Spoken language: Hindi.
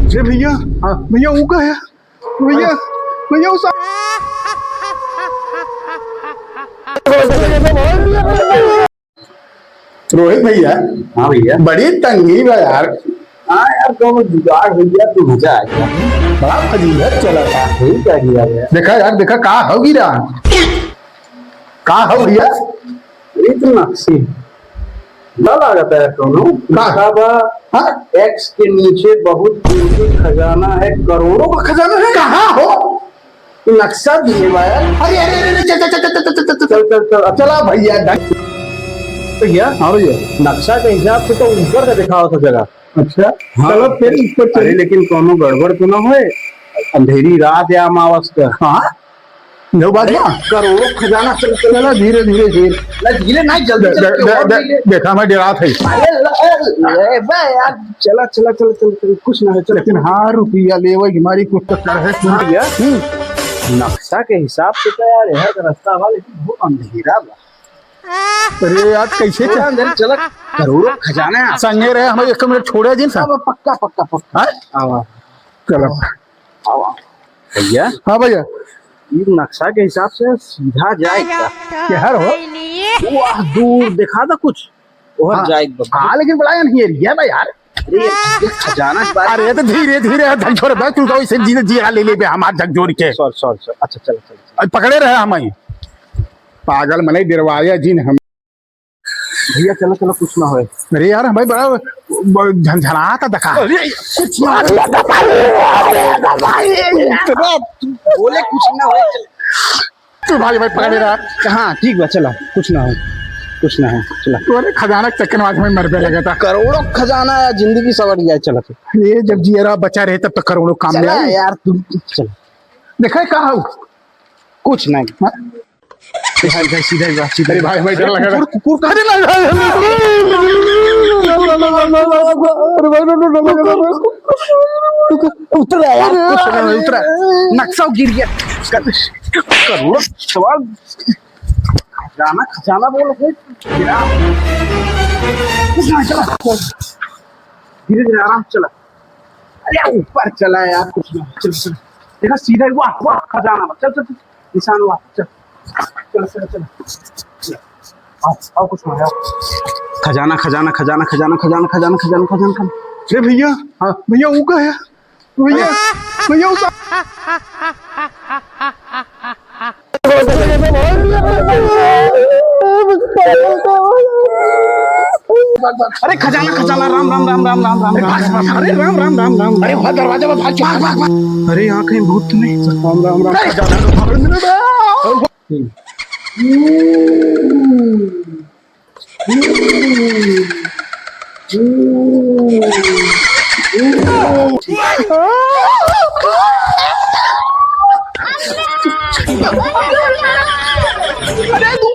अरे भैया, हाँ भैया वो का है भैया, भैया उस रोहित भैया। हाँ भैया। बड़ी तंगी बा यार। हाँ यार तो जुगाड़ भैया तू मजा आ गया। बड़ा फजीहत चला था। यही क्या किया गया। देखा यार, देखा कहा होगी रा, कहा हो भैया। ये तो नक्शी ना लागता है दोनों हाँ? एक्स के नीचे बहुत कीमती खजाना है, करोड़ों का खजाना है। कहाँ हो? नक्शा दिए यार। अरे अरे अरे, चल चल चल चल चल चल चल चल चल चल चला भैया। भैया। हाँ भैया। नक्शा के हिसाब से तो ऊपर का दिखा होता जगह। अच्छा हाँ। चलो फिर ऊपर अरे चले। लेकिन कोनो गड़बड़ तो ना होए, अंधेरी रात या अमावस्या। हाँ जो बात ना, करोड़ों खजाना। चल चल चला धीरे धीरे धीरे। धीरे नहीं जल्दी चल। देखा मैं डरा था। यार चला चला चल चल चल कुछ ना है चल। लेकिन हाँ रुपया ले वही हमारी कुछ तो कर है सुन। भैया नक्शा के हिसाब से तो यार यह तो रास्ता हुआ, लेकिन बहुत अंधेरा बा। अरे यार कैसे थोड़ा अंदर चला, करोड़ों खजाना है। संगे रहे हमें, एक मिनट छोड़े जिन सा। पक्का पक्का पक्का। आवा चलो आवा भैया। हाँ भैया। ये नक्शा के हिसाब से सीधा जाएगा। क्या हो? वाह दूर दिखा था कुछ और जाएगा। हाँ लेकिन बड़ा एरिया बा यार। अरे ये खजाना के बारे। अरे तो धीरे धीरे झकझोर बा, तू तो इसे जीरा ले ले बे हमार झकझोर के। Sorry sorry sorry. अच्छा चलो चलो पकड़े रहे हम पागल मने डरवाया जिन हम। भैया चलो चलो कुछ ना होए। अरे यार हमें बड़ा झंझनाता दिखा। कुछ ना बोले कुछ ना होए। तू भाई भाई पकड़े रहा। कहाँ ठीक बा, चला कुछ ना हो कुछ ना है चला। तोरे खजाना के चक्कर में मर पे लगा था। करोड़ों खजाना है, जिंदगी सवर जाए। चला तो ये जब जियरा बचा रहे तब तो करोड़ों काम ले आए यार। तुम चल देखा कहा हो कुछ नहीं। सीधा अरे भाई हमें डर लगा रहा। कुकुर का उतर यार, कुछ नहीं उतरा। नक्शा गिर गया। करोड़ों सवाल खजाना खजाना बोल रहे गिरा। कुछ नहीं चला, धीरे धीरे आराम चला। अरे ऊपर चला यार, कुछ नहीं। चल चल देखा सीधा। वाह वाह खजाना। चल चल निशान हुआ। चल चल चल चल आओ आओ कुछ नहीं। खजाना खजाना खजाना खजाना खजाना खजाना खजाना खजाना। अरे भैया, हाँ भैया वो का है भैया, भैया उस अरे खजाना खजाना। राम राम राम राम राम राम राम। अरे राम राम राम राम। अरे वहाँ दरवाजा में भाग भाग भाग। अरे यहाँ कहीं भूत तो नहीं। राम राम राम। अरे तू